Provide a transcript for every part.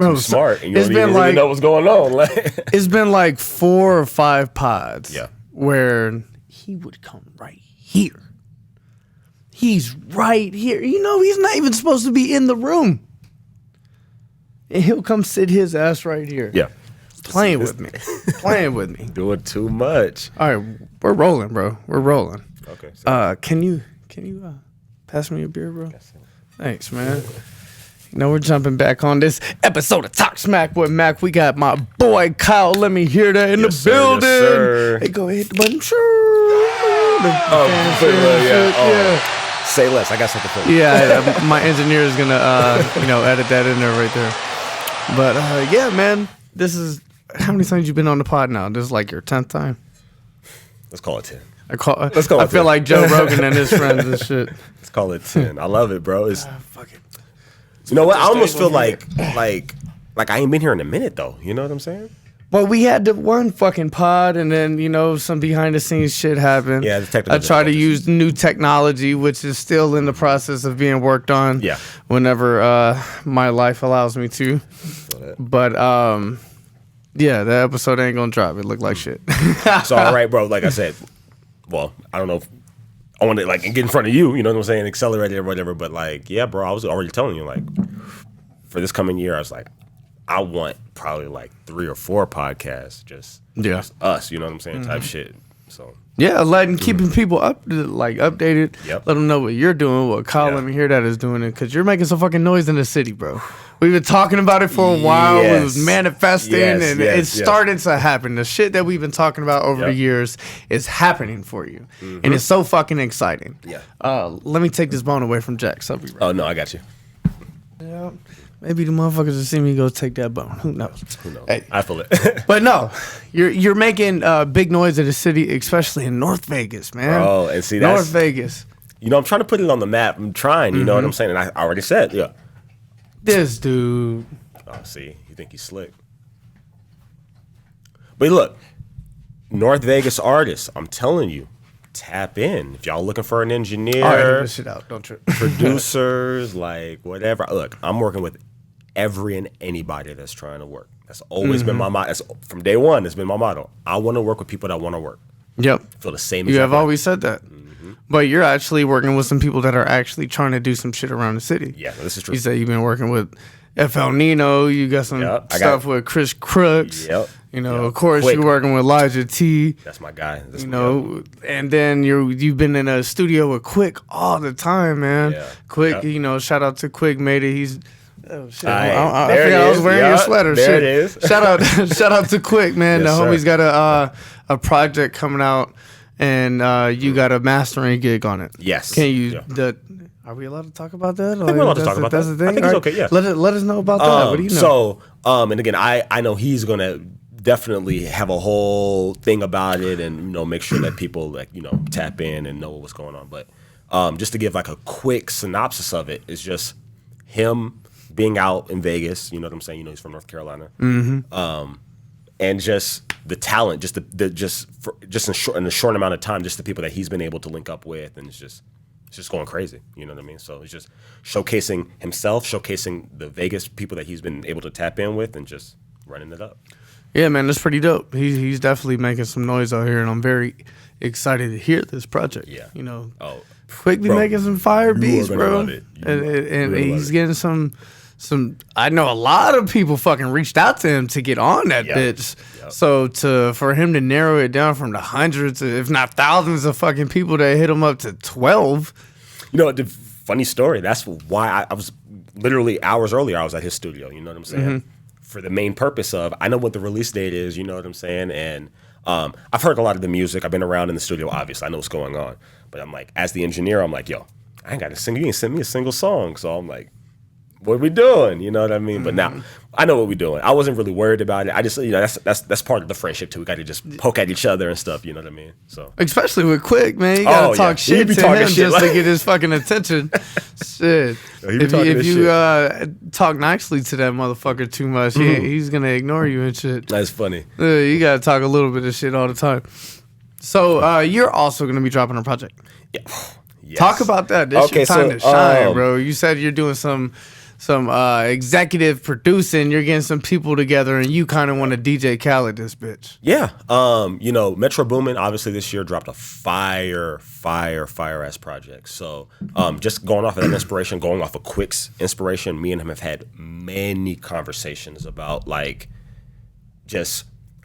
too smart, and you don't even really know what's going on. It's been like 4 or 5 pods where he would come right here. He's right here. You know, he's not even supposed to be in the room. And he'll come sit his ass right here. Yeah. Playing with me. Playing with me. Doing too much. All right, we're rolling, bro. We're rolling. Okay. So. Can you pass me a beer, bro? Thanks, man. You know, we're jumping back on this episode of Talk Smack with Mac. We got my boy Khyl Lemmehearthat in the building. Yes, sir. Hey, go ahead, hit the button. Yeah. Say less. I got something for you. Yeah, my engineer is gonna, edit that in there right there. But yeah, man, this is how many times you been on the pod now? This is like your 10th time. Let's call it 10. I feel like Joe Rogan and his friends and shit. Let's call it 10. I love it, bro. Fuck it. You know what? I almost feel like I ain't been here in a minute though. You know what I'm saying? Well, we had the one fucking pod, and then, you know, some behind-the-scenes shit happened. Yeah, the technical I try to use new technology, which is still in the process of being worked on. Yeah. Whenever my life allows me to. But, yeah, the episode ain't gonna drop. It looked like shit. So, all right, bro, like I said, well, I don't know if I want to, like, get in front of you, you know what I'm saying, accelerate it or whatever, but, like, yeah, bro, I was already telling you, like, for this coming year, I was like, I want probably like 3 or 4 podcasts, just us, you know what I'm saying, type shit. So yeah, keeping people updated. Yep. Let them know what you're doing, what Khyl Lemmehearthat is doing, because you're making some fucking noise in the city, bro. We've been talking about it for a while. Yes. We was manifesting, and it's starting to happen. The shit that we've been talking about over the years is happening for you, and it's so fucking exciting. Yeah. Let me take this bone away from Jax. I'll be right. Oh no, I got you. Yeah. Maybe the motherfuckers will see me go take that bone. Who knows? Hey. I feel it. But no, you're making big noise in the city, especially in North Vegas, man. Oh, and see, North Vegas. You know, I'm trying to put it on the map. I'm trying. You know what I'm saying? And I already said, yeah. This dude. Oh, see, you think he's slick? But look, North Vegas artists. I'm telling you, tap in if y'all looking for an engineer. All right, edit this shit out. Don't trip. Producers, like whatever. Look, I'm working with every and anybody that's trying to work. That's always been my motto. From day one, it's been my motto. I want to work with people that want to work. Yep. Feel the same. You have always said that. But you're actually working with some people that are actually trying to do some shit around the city. Yeah, this is true. You said you've been working with FL Nino. You got some stuff with Crooks. Yep. You know, of course, you're working with Lijaht. That's my guy. And then you've been in a studio with Quick all the time, man. Yeah. Quick, you know, shout out to Quick, made it. He's oh shit! I forgot I was wearing your sweater. There shit. it is. Shout out to Quick, man. Yes, the homie's got a project coming out, and you got a mastering gig on it. Yes. Can you? Are we allowed to talk about that? I think we're allowed to talk about that. That's the thing. I think it's okay. Yeah. Let us know about that. What do you know? So, and again, I know he's gonna definitely have a whole thing about it, and you know, make sure that people like tap in and know what's going on. But just to give like a quick synopsis of it, is just him being out in Vegas. You know what I'm saying? You know, he's from North Carolina. And just the talent, just in a short amount of time, just the people that he's been able to link up with, and it's just going crazy. You know what I mean? So it's just showcasing himself, showcasing the Vegas people that he's been able to tap in with, and just running it up. Yeah, man, that's pretty dope. He's definitely making some noise out here, and I'm very excited to hear this project. Yeah. You know, Quick be making some fire beats, bro. And he's getting some. I know a lot of people fucking reached out to him to get on that bitch. Yep. So for him to narrow it down from the hundreds, if not thousands of fucking people that hit him up to 12. You know, the funny story. That's why I was literally hours earlier. I was at his studio. You know what I'm saying? For the main purpose of, I know what the release date is. You know what I'm saying? And I've heard a lot of the music. I've been around in the studio. Obviously, I know what's going on. But I'm like, as the engineer, I'm like, yo, I ain't got to sing. You ain't sent me a single song. So I'm like, what are we doing? You know what I mean? But now I know what we're doing. I wasn't really worried about it. I just, that's part of the friendship too. We got to just poke at each other and stuff. You know what I mean? So especially with Quick, man, you gotta talk shit to him just to get his fucking attention. Shit. If you talk nicely to that motherfucker too much, he's gonna ignore you and shit. That's funny. You gotta talk a little bit of shit all the time. So you're also gonna be dropping a project. Yeah. Yes. Talk about that. This your time to shine, bro. You said you're doing some executive producing. You're getting some people together, and you kind of want to DJ Khaled this bitch. Yeah. You know, Metro Boomin obviously this year dropped a fire ass project. So just going off of that inspiration, going off of Quick's inspiration, me and him have had many conversations about like just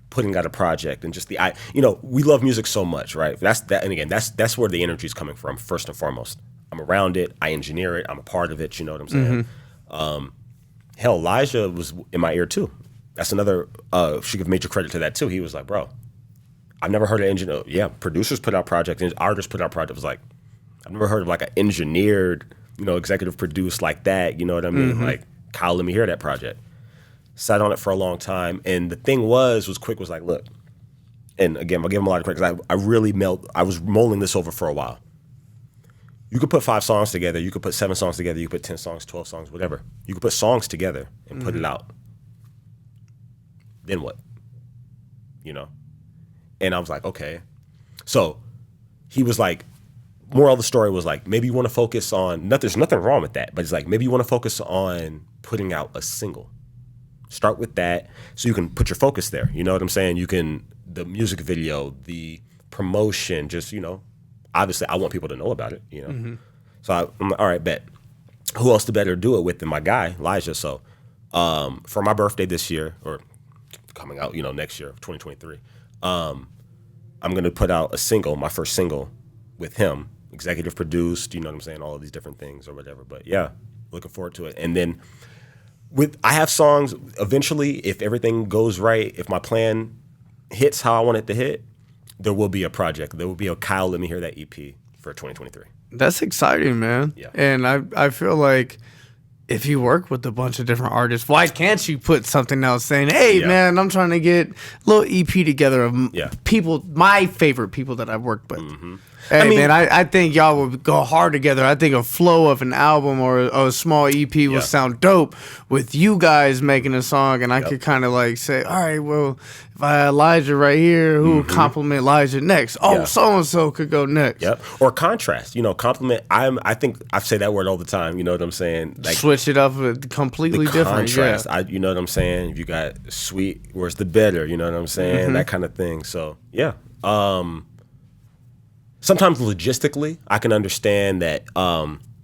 putting out a project and just we love music so much, right? And again, that's where the energy is coming from first and foremost. I'm around it, I engineer it, I'm a part of it, you know what I'm saying? Hell, Lijaht was in my ear too. That's another, should give major credit to that too. He was like, bro, I've never heard of engineer. Yeah, producers put out projects, and artists put out projects. It was like, I've never heard of like an engineered, executive produced like that, you know what I mean? Like, Khyl Lemmehearthat project. Sat on it for a long time, and the thing was Quick was like, look, and again, I'll give him a lot of credit because I was mulling this over for a while. You could put 5 songs together, you could put 7 songs together, you could put 10 songs, 12 songs, whatever. You could put songs together and put it out. Then what? And I was like, okay. So he was like, moral of the story was like, maybe you want to focus on, there's nothing wrong with that, but it's like, maybe you want to focus on putting out a single. Start with that so you can put your focus there. You know what I'm saying? You can, the music video, the promotion, just, obviously I want people to know about it, So I'm like, all right, bet. Who else to better do it with than my guy, Lijaht? So for my birthday this year, or coming out, next year, 2023, I'm going to put out a single, my first single with him, executive produced, you know what I'm saying, all of these different things or whatever. But yeah, looking forward to it. And then I have songs eventually, if everything goes right, if my plan hits how I want it to hit, there will be a project. There will be a Khyl Lemmehearthat EP for 2023. That's exciting, man. Yeah. And I feel like if you work with a bunch of different artists, why can't you put something else saying, hey, man, I'm trying to get a little EP together of people, my favorite people that I've worked with. Hey, man, I think y'all would go hard together. I think a flow of an album or a small EP would sound dope with you guys making a song, and I could kind of like say, all right, well, if I had Lijaht right here, who would compliment Lijaht next? Oh, so-and-so could go next. Yep. Or contrast, compliment. I think I say that word all the time, you know what I'm saying? Like, switch it up with completely different. Contrast, you know what I'm saying? If you got sweet, where's the better? You know what I'm saying? That kind of thing. So, yeah. Sometimes logistically, I can understand that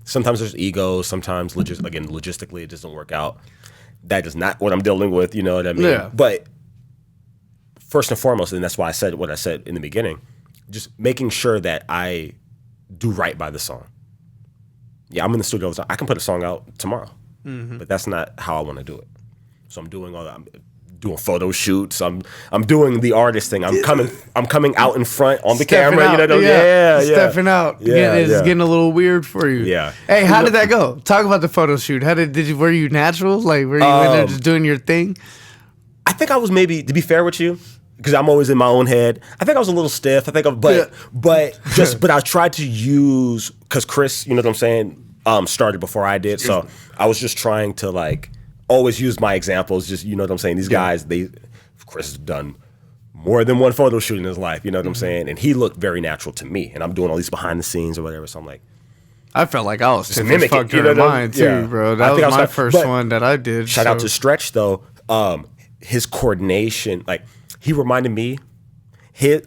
sometimes there's ego. Sometimes, logistically, it doesn't work out. That is not what I'm dealing with, you know what I mean? Yeah. But first and foremost, and that's why I said what I said in the beginning, just making sure that I do right by the song. Yeah, I'm in the studio all the time. I can put a song out tomorrow, but that's not how I want to do it. So I'm doing all that. I'm doing photo shoots. I'm doing the artist thing. I'm coming out in front on the camera. Out, you know, stepping out. It's getting a little weird for you. Yeah. Hey, how did that go? Talk about the photo shoot. Were you natural? Like, were you in there just doing your thing? I think I was, maybe, to be fair with you, because I'm always in my own head, I think I was a little stiff. But I tried to use, because Chris, you know what I'm saying, started before I did. So I was just trying to like always use my examples. Just, you know what I'm saying? These guys, Chris has done more than one photo shoot in his life. You know what I'm saying? And he looked very natural to me. And I'm doing all these behind the scenes or whatever. So I'm like, I felt like I was stiff as fuck during mine too, bro. That was my first one that I did. Shout out to Stretch though. His coordination, like he reminded me,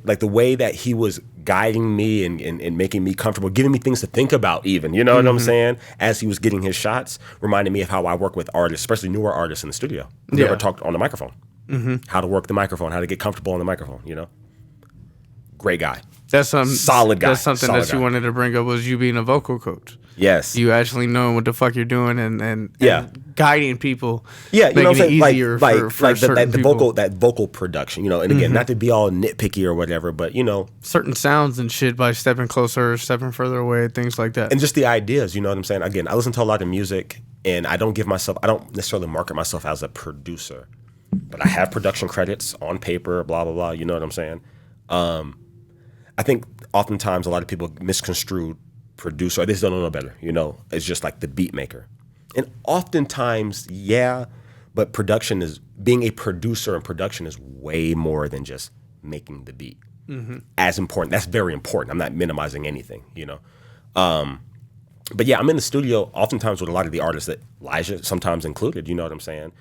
like the way that he was guiding me and making me comfortable, giving me things to think about even, you know what I'm saying? As he was getting his shots, reminded me of how I work with artists, especially newer artists in the studio. Never talked on the microphone. How to work the microphone, how to get comfortable on the mightphone, you know? Great guy. That's something solid guy. That's something solid that guy. you wanted to bring up was you being a vocal coach. Yes. You actually knowing what the fuck you're doing and guiding people. Yeah, you know what I'm saying? Easier for that vocal production, you know, and again, not to be all nitpicky or whatever, but you know, certain sounds and shit by stepping closer, stepping further away, things like that. And just the ideas, you know what I'm saying? Again, I listen to a lot of music and I don't necessarily market myself as a producer, but I have production credits on paper, blah, blah, blah, you know what I'm saying? I think oftentimes a lot of people misconstrue producer, they just don't know better, you know? It's just like the beat maker. And oftentimes, but being a producer in production is way more than just making the beat. As important, that's very important. I'm not minimizing anything, you know? But yeah, I'm in the studio oftentimes with a lot of the artists that Lijaht sometimes included. You know what I'm saying?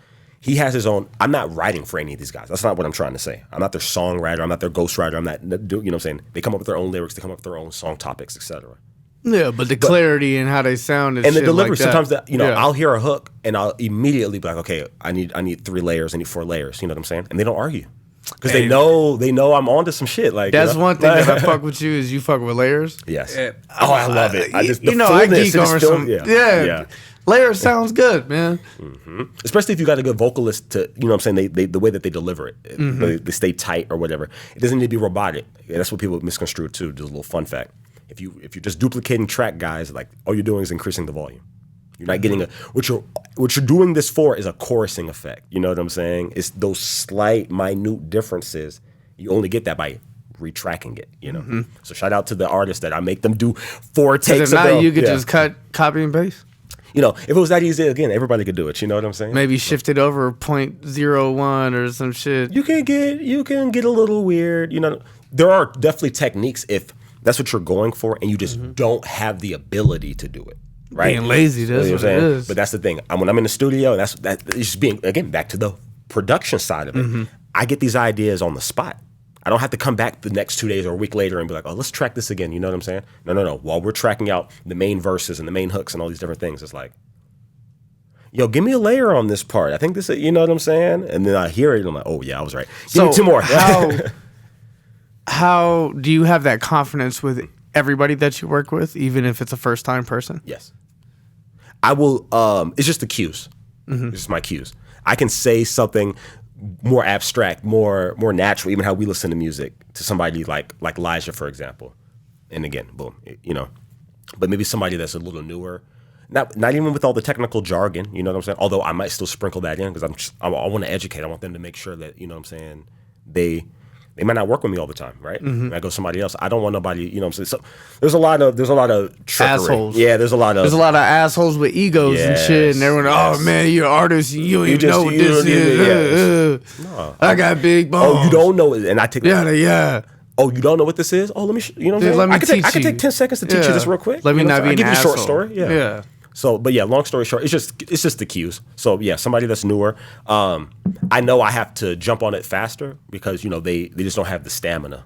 He has his own. I'm not writing for any of these guys. That's not what I'm trying to say. I'm not their songwriter. I'm not their ghostwriter. I'm not. You know what I'm saying? They come up with their own lyrics. They come up with their own song topics, etc. Yeah, but the clarity and how they sound and the delivery. Like sometimes I'll hear a hook and I'll immediately be like, okay, I need 3 layers. I need 4 layers. You know what I'm saying? And they don't argue because they know I'm onto some shit. Like that's one thing that I fuck with you is you fuck with layers. Yes. I love it. I just I geek over some. Yeah. Layers sounds good, man. Mm-hmm. Especially if you got a good vocalist to, you know what I'm saying, they the way that they deliver it. They stay tight or whatever. It doesn't need to be robotic. That's what people misconstrue too. Just a little fun fact. If you're just duplicating track guys, like all you're doing is increasing the volume. You're not getting what you're doing this for is a chorusing effect. You know what I'm saying? It's those slight, minute differences. You only get that by retracking it, you know. So shout out to the artists that I make them do 4 takes. If not, you could just cut, copy, and paste. You know, if it was that easy, again, everybody could do it. You know what I'm saying? Maybe shift it over 0.01 or some shit. You can get a little weird. You know, there are definitely techniques if that's what you're going for, and you just don't have the ability to do it. Right? Being lazy, that's what it is. But that's the thing. When I'm in the studio, it's just being, again, back to the production side of it. I get these ideas on the spot. I don't have to come back the next 2 days or a week later and be like, oh, let's track this again. You know what I'm saying? No. While we're tracking out the main verses and the main hooks and all these different things, it's like, yo, give me a layer on this part. I think this, you know what I'm saying? And then I hear it and I'm like, oh, yeah, I was right. Give me 2 more. How do you have that confidence with everybody that you work with, even if it's a first-time person? Yes. I will, it's just the cues. It's just my cues. I can say something more abstract, more natural, even how we listen to music to somebody like Lijaht, for example. And again, boom, you know, but maybe somebody that's a little newer, not even with all the technical jargon, you know what I'm saying? Although I might still sprinkle that in because I want to educate. I want them to make sure that, you know what I'm saying, they might not work with me all the time, right? I go somebody else. I don't want nobody, you know what I'm saying? So there's a lot of trickery. Assholes. Yeah, there's a lot of assholes with egos and shit, and everyone, oh man, you're an artist, you don't even know what this is. No, I got big balls. Oh, you don't know it, and I take yeah. Oh, you don't know what this is? Oh, let me, you know what I'm saying? I can take 10 seconds to teach you this real quick. Let me not be an asshole. I'll give you a short story. Yeah. So, but yeah, long story short, it's just the cues. So yeah, somebody that's newer, I know I have to jump on it faster because, you know, they just don't have the stamina.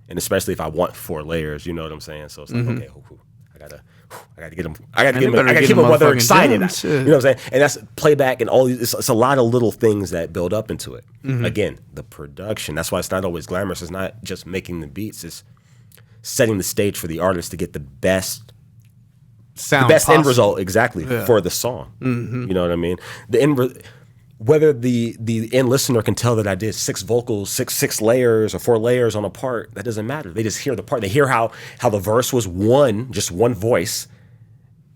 And especially if I want 4 layers, you know what I'm saying? So it's like, okay, I gotta get them. I gotta keep them while they're excited. You know what I'm saying? And that's playback and all these. It's a lot of little things that build up into it. Again, the production. That's why it's not always glamorous. It's not just making the beats. It's setting the stage for the artist to get the best end result for the song. You know what I mean? Whether the end listener can tell that I did 6 vocals, six layers or 4 layers on a part, that doesn't matter. They just hear the part. They hear how the verse was just one voice,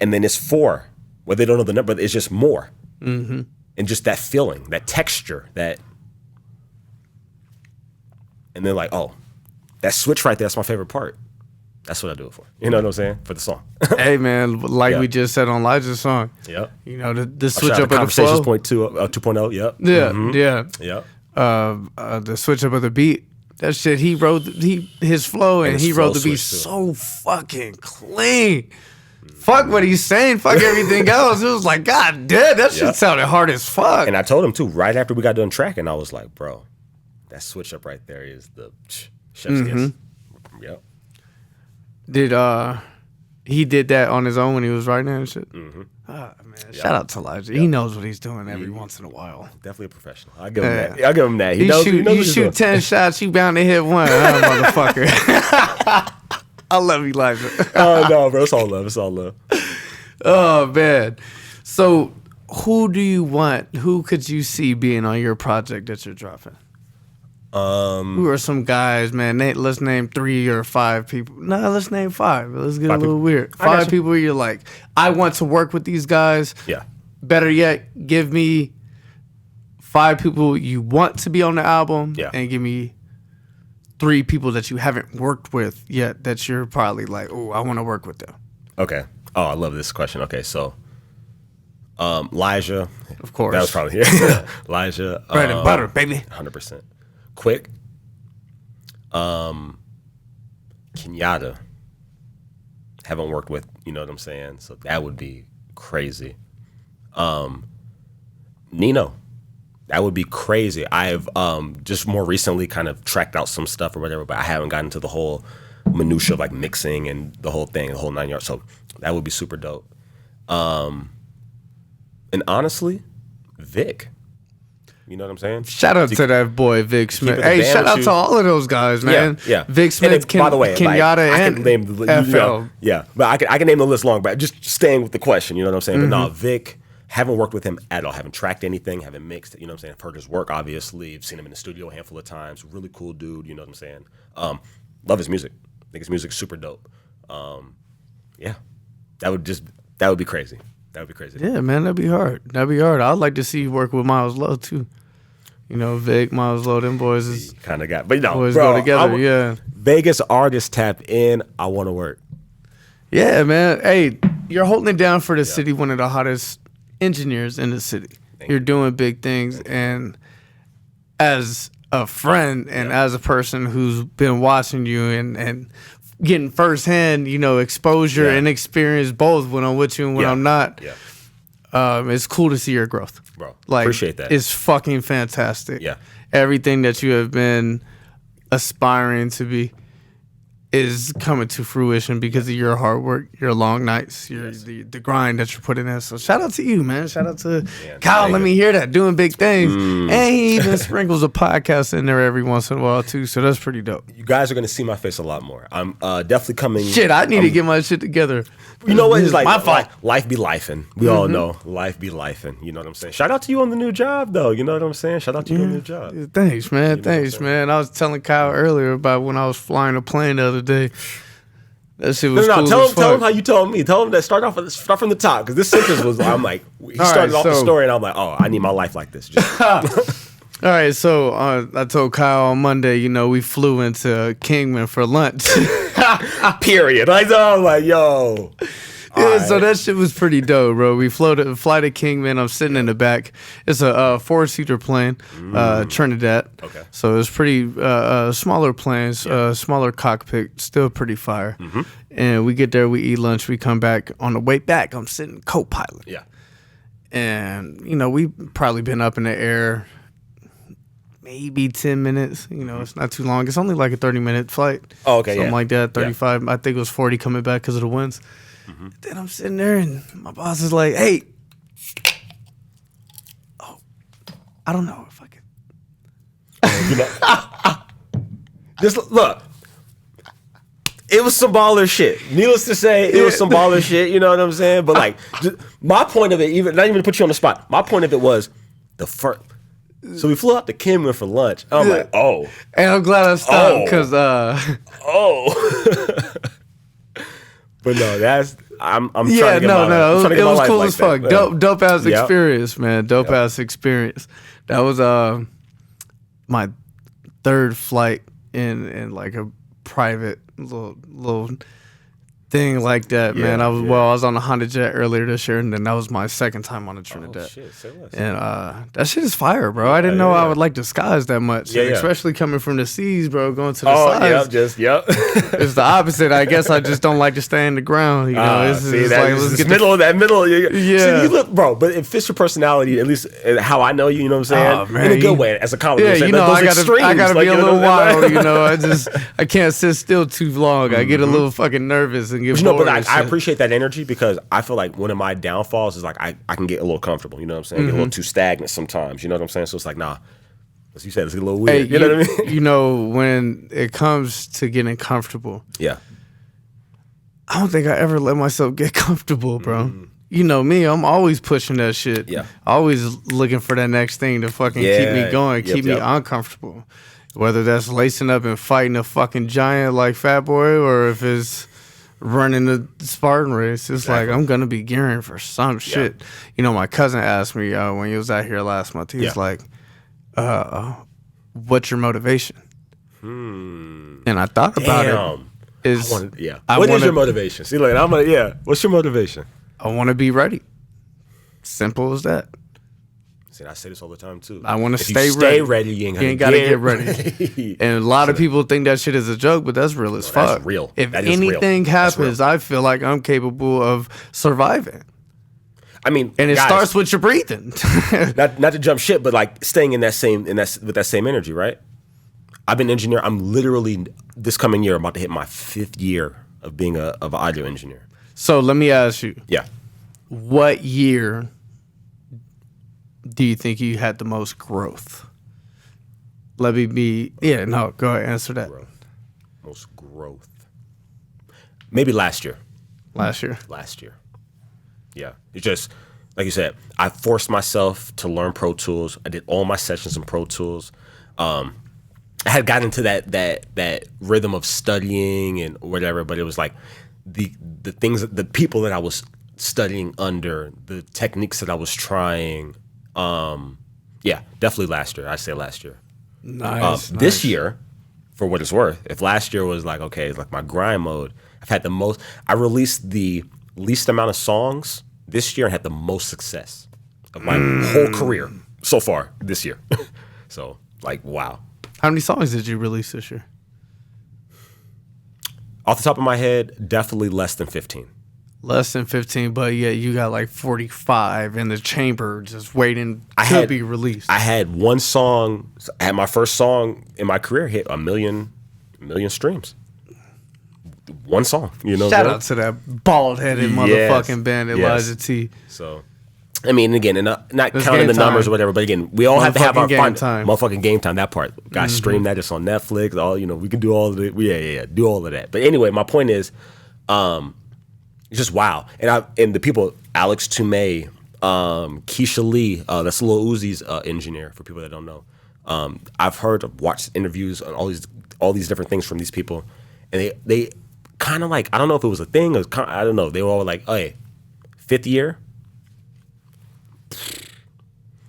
and then it's 4. Well, they don't know the number, but it's just more. And just that feeling, that texture, and they're like, oh, that switch right there, that's my favorite part. That's what I do it for. You know what I'm saying? For the song. Hey, man, we just said on Lijaht's song. Yep. You know, the switch up of the Conversations flow. 2.0, yep. The switch up of the beat. That shit, he wrote his flow and he wrote the beat so fucking clean. Fuck what he's saying. Fuck everything else. It was like, God damn, that shit sounded hard as fuck. And I told him, too, right after we got done tracking, I was like, bro, that switch up right there is the chef's kiss. Yep. He did that on his own when he was writing and shit? Man, shout out to Lijaht. He knows what he's doing every once in a while. Definitely a professional. I'll give him that. He knows you shoot 10 shots, you bound to hit 1. Motherfucker. I love you, Lijaht. Oh, no, bro. It's all love. It's all love. Oh, man. So who do you want? Who could you see being on your project that you're dropping? Who are some guys, man? Let's name 3 or 5 people. No, let's name 5. Let's get a little weird. 5 people where you're like, I want to work with these guys. Yeah. Better yet, give me 5 people you want to be on the album. Yeah. And give me 3 people that you haven't worked with yet that you're probably like, oh, I want to work with them. Okay. Oh, I love this question. Okay, so Lijaht. Of course. That was probably here. Lijaht. Bread and butter, baby. 100%. Quick. Kenyadda. haven't worked with, you know what I'm saying? So that would be crazy. Nino, that would be crazy. I've just more recently kind of tracked out some stuff or whatever, but I haven't gotten into the whole minutia of like mixing and the whole thing, the whole 9 yards. So that would be super dope. And honestly, Vic. You know what I'm saying? Shout out to that boy, Vic Smith. Hey, shout out to all of those guys, man. Yeah. Vic Smith, by the way, Kenyadda, like, and I can name the, FL. Yeah, but I can name the list long, but just staying with the question, you know what I'm saying? Mm-hmm. But no, Vic, haven't worked with him at all. Haven't tracked anything, haven't mixed, you know what I'm saying? I've heard his work, obviously. I've seen him in the studio a handful of times. Really cool dude, you know what I'm saying? Love his music. I think his music's super dope. Yeah, that would be crazy. That would be crazy. Yeah, man, that'd be hard. I'd like to see you work with Miles Lowe, too. You know, Vic, Miles Lowe, them boys is kind of got, but no, boys bro, go together. Yeah, Vegas artists tap in. I want to work. Yeah, man. Hey, you're holding it down for the city, one of the hottest engineers in the city. You're doing big things, and as a friend and as a person who's been watching you and getting firsthand, you know, exposure and experience both when I'm with you and when I'm not. Yeah. It's cool to see your growth, bro. Like, appreciate that. It's fucking fantastic. Yeah, everything that you have been aspiring to be is coming to fruition because of your hard work, your long nights, the grind that you're putting in. So shout out to you, man. Shout out to Khyl Lemmehearthat, doing big things. And he even sprinkles a podcast in there every once in a while too. So that's pretty dope. You guys are gonna see my face a lot more. I'm definitely coming. Shit, I need to get my shit together. You know what? It's like my fault. Life be lifing. We all know life be lifing. You know what I'm saying? Shout out to you on the new job, though. You know what I'm saying? Shout out to you on the new job. Thanks, man. Thanks, man. I was telling Kyle earlier about when I was flying a plane the other day. That shit was cool. Tell him how you told me. Tell him that start from the top, because this sentence was. I'm like, he started off the story, and I'm like, oh, I need my life like this. All right, so I told Kyle on Monday, you know, we flew into Kingman for lunch. Period. I'm like, yo. Yeah, so that shit was pretty dope, bro. We fly to Kingman. I'm sitting in the back. It's a 4-seater plane, Trinidad. Okay. So it's pretty smaller planes, smaller cockpit, still pretty fire. Mm-hmm. And we get there, we eat lunch, we come back. On the way back, I'm sitting co-pilot. Yeah. And, you know, we've probably been up in the air maybe 10 minutes. You know, it's not too long. It's only like a 30-minute flight. Oh, okay, something like that, 35. Yeah. I think it was 40 coming back because of the winds. Mm-hmm. Then I'm sitting there, and my boss is like, hey, I don't know if I can. Just look. It was some baller shit. Needless to say, it was some baller shit. You know what I'm saying? But like, my point of it, not even to put you on the spot, my point of it was the first. So we flew out to Kingman for lunch. I'm like, oh. And I'm glad I stopped because. But no, I'm trying to get it was cool as fuck. That. Dope ass experience, man. Dope ass experience. That was my third flight in like a private little thing like that, man. I was on a Honda Jet earlier this year, and then that was my second time on a Trinidad. Oh, shit. Say less. And that shit is fire, bro. I didn't know I would like the skies that much, especially coming from the seas, bro. Going to the sides. It's the opposite. I guess I just don't like to stay in the ground. You know, let's get middle. Yeah. See, you look, bro, but it fits your personality. At least how I know you. You know what I'm saying? In a good way, as a compliment. Yeah, you know, I gotta be a little wild. You know, I can't sit still too long. I get a little fucking nervous and get bored. But I appreciate that energy, because I feel like one of my downfalls is like I can get a little comfortable. You know what I'm saying? Get a little too stagnant sometimes. You know what I'm saying? So it's like, nah, as you said, it's a little weird. Hey, you know what I mean? You know, when it comes to getting comfortable, I don't think I ever let myself get comfortable, bro. You know me, I'm always pushing that shit. Yeah, always looking for that next thing to fucking keep me going, keep me uncomfortable. Whether that's lacing up and fighting a fucking giant like Fat Boy, or if it's running the Spartan race, it's like I'm gonna be gearing for some shit. You know, my cousin asked me when he was out here last month. He was like, "What's your motivation?" And I thought about it. What is your motivation? See, like what's your motivation? I want to be ready. Simple as that. See, I say this all the time too. I want to stay ready. You ain't gotta get ready. And a lot of people think that shit is a joke, but that's real as fuck. That's real. If anything happens, I feel like I'm capable of surviving. I mean, and it starts with your breathing. not to jump shit, but like staying with that same energy, right? I've been an engineer. I'm literally this coming year about to hit my 5th year of being an audio engineer. So let me ask you. Yeah. What year do you think you had the most growth? Go ahead, answer that. Most growth. Maybe last year. Last year. Yeah. It's just, like you said, I forced myself to learn Pro Tools. I did all my sessions in Pro Tools. I had gotten into that rhythm of studying and whatever, but it was like the people that I was studying under, the techniques that I was trying. Yeah, definitely last year. I'd say last year. Nice. This year, for what it's worth, if last year was like, okay, like my grind mode, I released the least amount of songs this year and had the most success of my whole career so far this year. So, like, wow. How many songs did you release this year? Off the top of my head, definitely less than 15. Less than 15, but yeah, you got like 45 in the chamber just waiting to be released. I had one song, I had my first song in my career hit a million streams. One song, you know. Shout out to that bald-headed motherfucking band, Lijaht T. So, I mean, again, and not counting the numbers or whatever, but again, we all have to have our fun. Motherfucking game time, that part. Guys, stream that. It's on Netflix. All, you know, we can do all of it. Yeah, do all of that. But anyway, my point is, it's just wow. And the people, Alex Toomey, Keisha Lee, that's Lil Uzi's engineer, for people that don't know. I've watched interviews on all these different things from these people, and they kind of like, I don't know if it was a thing, I don't know. They were all like, hey, 5th year?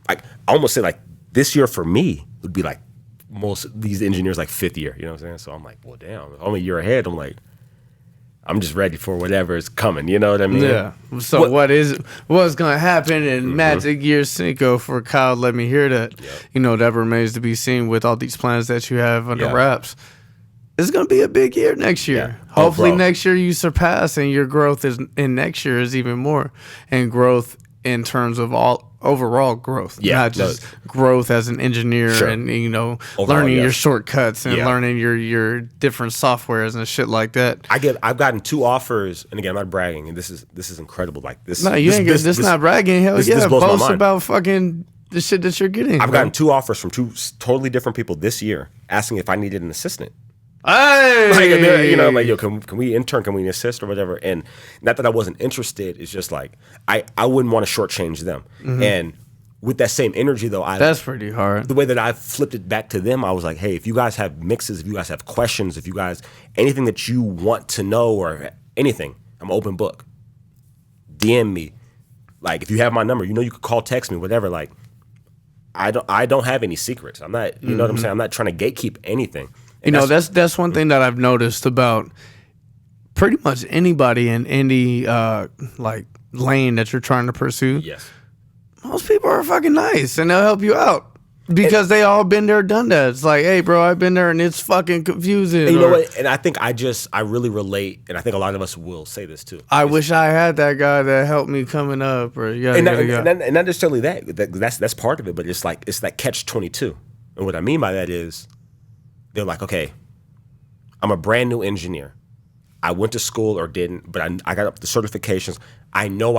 Like, I almost say like this year for me would be like most of these engineers like 5th year, you know what I'm saying? So I'm like, well, damn, I'm a year ahead. I'm like, I'm just ready for whatever is coming, you know what I mean? Yeah. So what's going to happen in Magic Year Cinco for Khyl Lemmehearthat? Yep. You know, that remains to be seen with all these plans that you have under wraps. It's going to be a big year next year. Yeah. Hopefully next year you surpass, and your growth in next year is even more. And growth in terms of overall growth, not just growth as an engineer and, you know, overall, learning your shortcuts and learning your different softwares and shit like that. I've gotten 2 offers, and again, I'm not bragging, and this is incredible. Like this, no, you ain't. This not bragging. Hell yeah, boast about fucking the shit that you're getting. I've gotten 2 offers from 2 totally different people this year asking if I needed an assistant. Hey, like, you know, like, yo, can we intern? Can we assist or whatever? And not that I wasn't interested. It's just like I wouldn't want to shortchange them. And with that same energy, though, that's pretty hard. The way that I flipped it back to them, I was like, hey, if you guys have mixes, if you guys have questions, if you guys anything that you want to know or anything, I'm an open book. DM me. Like, if you have my number, you know, you could call, text me, whatever. Like, I don't have any secrets. I'm not, you know what I'm saying? I'm not trying to gatekeep anything. And you know, that's one thing that I've noticed about pretty much anybody in any like lane that you're trying to pursue. Yes. Most people are fucking nice, and they'll help you out because they all been there, done that. It's like, hey, bro, I've been there, and it's fucking confusing. And you know what? And I think I really relate, and I think a lot of us will say this too. I wish I had that guy that helped me coming up, or and not necessarily that's part of it, but it's that catch-22. And what I mean by that is, they're like, okay, I'm a brand new engineer. I went to school or didn't, but I got up the certifications. I know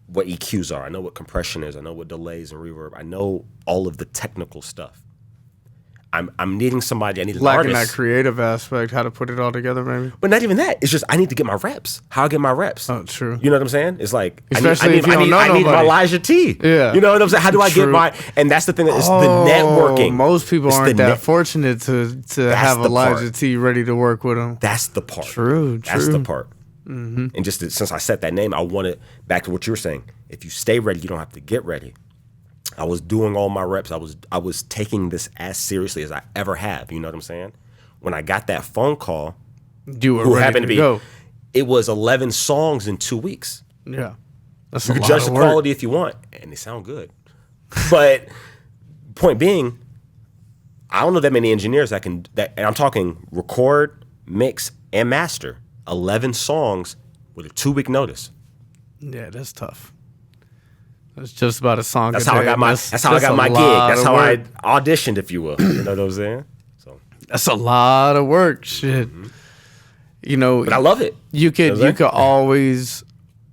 what EQs are. I know what compression is. I know what delays and reverb. I know all of the technical stuff. I'm needing somebody. I need an lacking artist. That creative aspect, how to put it all together, maybe. But not even that. It's just I need to get my reps. How I get my reps? Oh, true. You know what I'm saying? It's like especially if you don't know nobody. I need my Lijaht T. Yeah. You know what I'm saying? How do I get my? And that's the thing. It's the networking. Most people aren't that fortunate to have a Lijaht T ready to work with them. That's the part. True. That's the part. And just since I set that name, I wanted back to what you were saying. If you stay ready, you don't have to get ready. I was doing all my reps. I was taking this as seriously as I ever have. You know what I'm saying? When I got that phone call, you were ready to go. It was 11 songs in 2 weeks. Yeah, you can judge the quality if you want, and they sound good. But point being, I don't know that many engineers that and I'm talking record, mix, and master 11 songs with a 2-week notice. Yeah, that's tough. That's just about a song. That's how I got my. That's how I got my gig. That's how I auditioned, if you will. You know what I'm saying? So that's a lot of work. Shit. Mm-hmm. You know, but I love it. You could always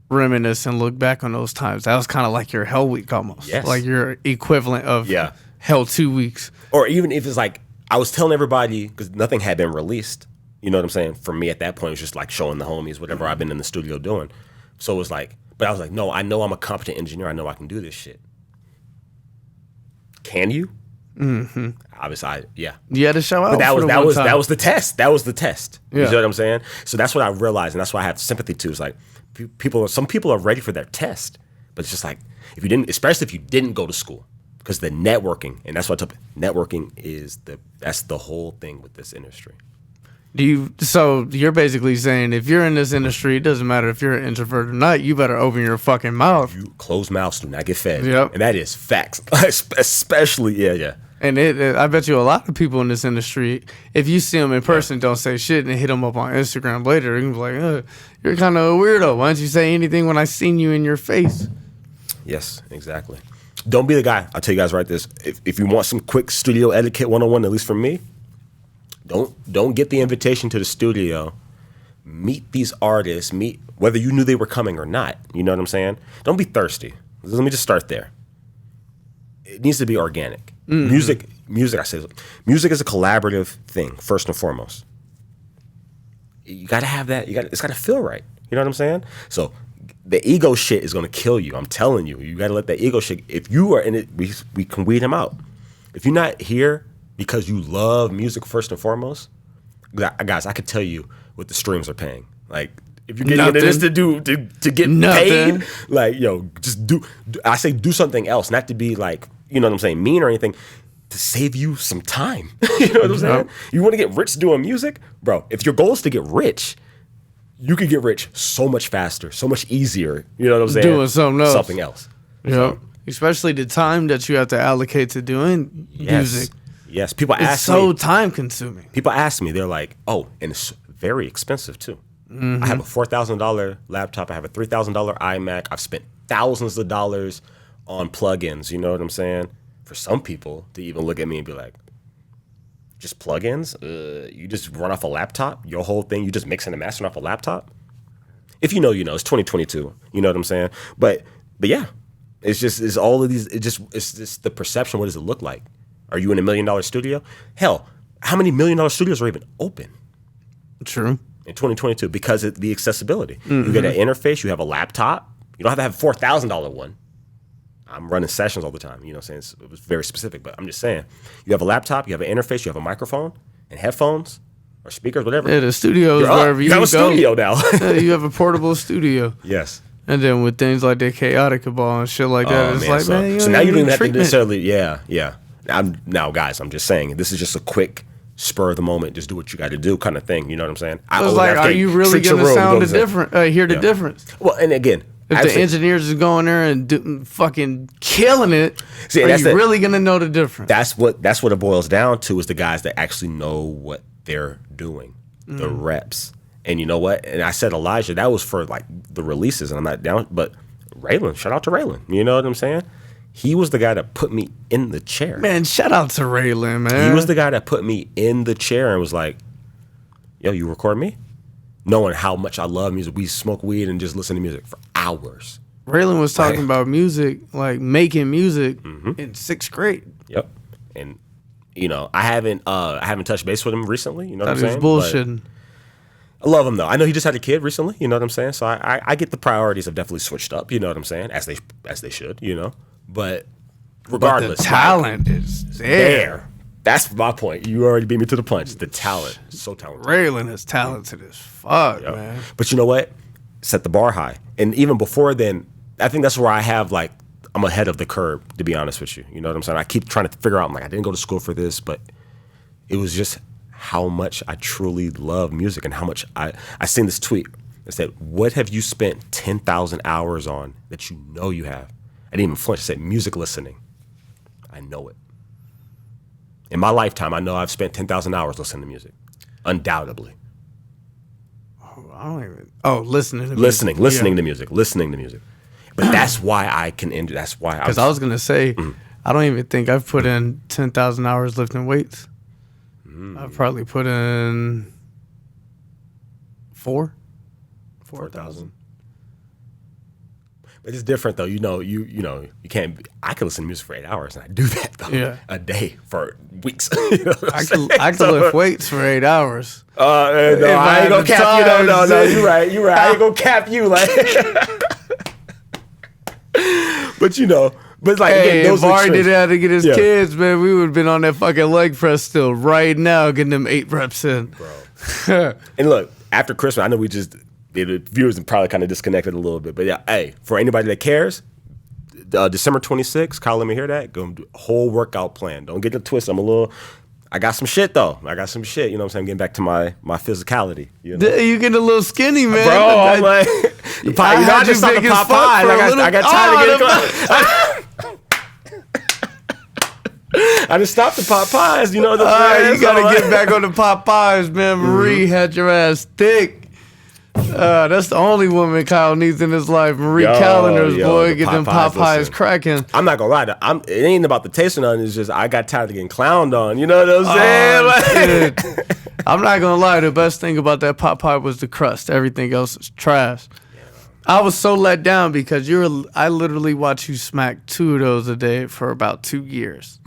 reminisce and look back on those times. That was kind of like your Hell Week almost. Yes. Like your equivalent of Hell 2 weeks. Or even if it's like I was telling everybody because nothing had been released. You know what I'm saying? For me at that point, it was just like showing the homies whatever I've been in the studio doing. So it was like, but I was like, no, I know I'm a competent engineer. I know I can do this shit. Can you? Mm-hmm. Obviously, yeah. You had to show out. But that was the test. That was the test. Yeah. You know what I'm saying? So that's what I realized, and that's why I have sympathy too. It's like some people are ready for their test, but it's just like if you didn't, especially if you didn't go to school, because the networking, and that's what networking is. That's the whole thing with this industry. So you're basically saying if you're in this industry, it doesn't matter if you're an introvert or not, you better open your fucking mouth. You closed mouths do not get fed. Yep. And that is facts. Especially, yeah. And I bet you a lot of people in this industry, if you see them in person, don't say shit and hit them up on Instagram later, you can be like, you're kind of a weirdo. Why don't you say anything when I seen you in your face? Yes, exactly. Don't be the guy. I'll tell you guys right this. If you want some quick studio etiquette 101, at least from me, Don't get the invitation to the studio. Meet these artists. Meet whether you knew they were coming or not. You know what I'm saying? Don't be thirsty. Let me just start there. It needs to be organic. Mm-hmm. Music. I say, music is a collaborative thing first and foremost. You got to have that. It's got to feel right. You know what I'm saying? So the ego shit is going to kill you. I'm telling you. You got to let that ego shit. If you are in it, we can weed him out. If you're not here because you love music first and foremost, guys, I could tell you what the streams are paying. Like, if you're getting into this to get paid, like, yo, just do. I say do something else, not to be like, you know what I'm saying, mean or anything, to save you some time. You know what I'm saying? You want to get rich doing music, bro? If your goal is to get rich, you could get rich so much faster, so much easier. You know what I'm saying? Doing something else. Yeah. So, especially the time that you have to allocate to doing music. Yes, people ask me. It's so time consuming. People ask me, they're like, oh, and it's very expensive too. Mm-hmm. I have a $4,000 laptop. I have a $3,000 iMac. I've spent thousands of dollars on plugins. You know what I'm saying? For some people to even look at me and be like, just plugins? You just run off a laptop? Your whole thing, you just mixing and mastering off a laptop? If you know, you know. It's 2022. You know what I'm saying? But yeah, it's all of these. It's just the perception. What does it look like? Are you in $1 million studio? Hell, how many $1 million studios are even open? True. In 2022, because of the accessibility. Mm-hmm. You get an interface, you have a laptop. You don't have to have a $4,000 one. I'm running sessions all the time. You know what I'm saying? It was very specific, but I'm just saying. You have a laptop, you have an interface, you have a microphone and headphones or speakers, whatever. Yeah, the studio is wherever you have go. A studio now. Yeah, you have a portable studio. Yes. And then with things like the Kenyadda cabal and shit like that, it's like, man, so now you don't even have to necessarily, yeah. Now, guys, I'm just saying, this is just a quick spur of the moment, just do what you got to do kind of thing. You know what I'm saying? I was like, are you really going to sound the different? Hear the difference? Well, and again, if the engineers is going there and fucking killing it, are you really going to know the difference? That's what it boils down to, is the guys that actually know what they're doing, the reps. And you know what? And I said Lijaht, that was for like the releases, and I'm not down, but Raylan, shout out to Raylan. You know what I'm saying? He was the guy that put me in the chair. Man, shout out to Raylan, man. He was the guy that put me in the chair and was like, yo, you record me? Knowing how much I love music. We smoke weed and just listen to music for hours. Raylan was talking about music, like making music in 6th grade. Yep. And, you know, I haven't touched base with him recently. You know what I'm saying? He was bullshitting. I love him, though. I know he just had a kid recently. You know what I'm saying? So I get the priorities have definitely switched up. You know what I'm saying? As they should, you know? But regardless, the talent is there. That's my point. You already beat me to the punch. The talent is so talented. Raylan is talented as fuck, man. But you know what? Set the bar high. And even before then, I think that's where I have, like, I'm ahead of the curve, to be honest with you. You know what I'm saying? I keep trying to figure out, I'm like, I didn't go to school for this, but it was just how much I truly love music and how much I seen this tweet that said, what have you spent 10,000 hours on that you know you have? I didn't even flinch. I said music listening. I know it. In my lifetime, I know I've spent 10,000 hours listening to music. Undoubtedly. I don't even. Oh, listening to music. Listening to music. But that's why I can end. That's why. Because I was gonna say, I don't even think I've put in 10,000 hours lifting weights. I've probably put in 4,000. But it's different though. You know, you can't. I can listen to music for 8 hours, and I do that though. A day for weeks. You know I can lift weights for 8 hours. No, I ain't gonna cap you. No, you're right. I ain't gonna cap you. Like, but like, hey, if Ari didn't have to get his kids, man, we would have been on that fucking leg press still right now, getting them 8 reps in, bro. And look, after Christmas, I know the viewers are probably kind of disconnected a little bit, but yeah, hey, for anybody that cares, December 26th, Khyl Lemmehearthat, go do a whole workout plan. Don't get it twisted. I got some shit though. You know what I'm saying? Getting back to my physicality. You getting a little skinny, man. Bro, I'm like, I just saw the Popeyes. I got tired of getting I just stopped the Popeyes, you know what I'm saying? You gotta get back on the Popeyes, man. Marie had your ass thick. That's the only woman Khyl needs in his life. Marie Callender's boy, get them Popeyes cracking. I'm not gonna lie, it ain't about the taste or nothing. It's just I got tired of getting clowned on. You know what I'm saying? I'm not gonna lie. The best thing about that Popeye was the crust. Everything else is trash. I was so let down because I literally watched you smack 2 of those a day for about 2 years.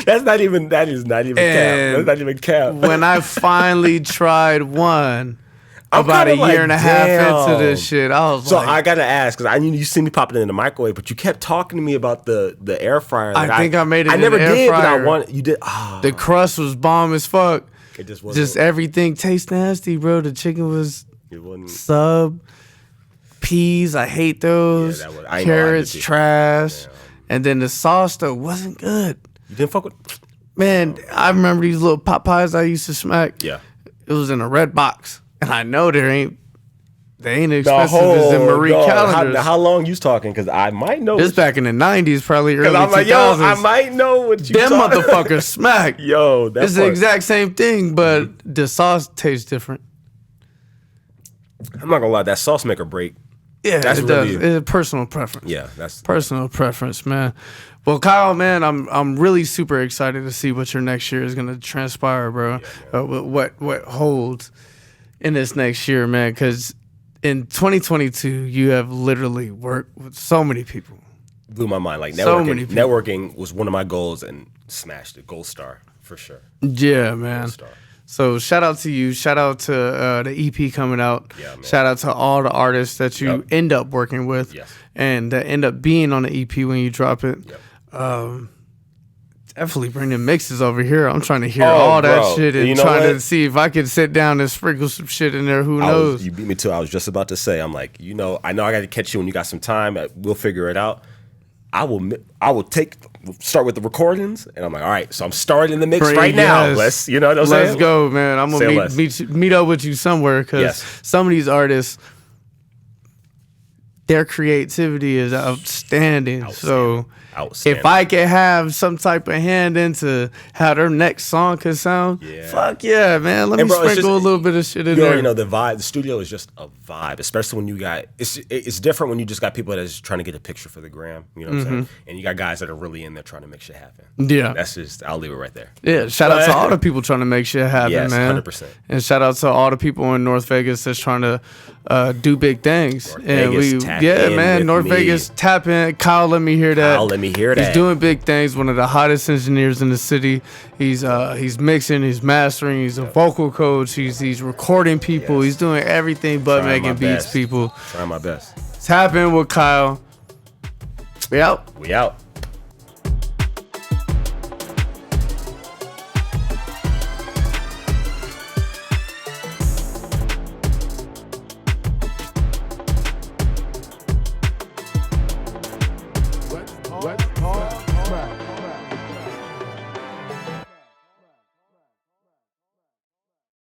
That is not even cap. That's not even cap. When I finally tried one about a year and a half into this shit, I was so I gotta ask, because you see me popping it in the microwave, but you kept talking to me about the air fryer. I think I made it. I never did, fryer. but you did. Oh. The crust was bomb as fuck. It just wasn't. Just everything tastes nasty, bro. The chicken was sub. Peas, I hate those. Yeah, carrots, trash. Yeah. And then the sauce though wasn't good. You didn't fuck with? Man, I remember these little Popeyes I used to smack. Yeah. It was in a red box. And I know they ain't expensive as the Marie Callender's. How long you talking? Because I might know. This back in the 90s, probably early 2000s. I might know what you Them motherfuckers smack. It's the exact same thing, but the sauce tastes different. I'm not going to lie. That sauce make or break. Yeah, it does. It's a personal preference. Yeah, that's personal preference, man. Well, Khyl, man, I'm really super excited to see what your next year is gonna transpire, bro. Yeah. What holds in this next year, man? Because in 2022, you have literally worked with so many people. Blew my mind. Like networking was one of my goals and smashed it. Gold star for sure. Yeah, man. Gold star. So shout out to you. Shout out to the EP coming out. Yeah, man. Shout out to all the artists that you end up working with and that end up being on the EP when you drop it. Yep. Definitely bring the mixes over here. I'm trying to hear all that shit and trying to see if I can sit down and sprinkle some shit in there. Who knows? You beat me too. I was just about to say, I'm like, I know I got to catch you when you got some time. We'll figure it out. I will start with the recordings, and I'm like, all right, so I'm starting the mix right now. Let's go, man. I'm gonna meet up with you somewhere because some of these artists, their creativity is outstanding. So if I can have some type of hand into how their next song can sound, fuck yeah, man. Let me sprinkle a little bit of shit in there. You know, the vibe, the studio is just a vibe, especially when you got, it's different when you just got people that are just trying to get a picture for the gram, you know what I'm saying? And you got guys that are really in there trying to make shit happen. Yeah. That's just, I'll leave it right there. Yeah, shout out to all the people trying to make shit happen, man. 100%. And shout out to all the people in North Vegas that's trying to do big things. North Vegas, tap in. Khyl Lemmehearthat. He's doing big things. One of the hottest engineers in the city. He's mixing, he's mastering, he's a vocal coach, he's recording people, he's doing everything but making beats, people. Trying my best. Tap in with Khyl. We out. We out.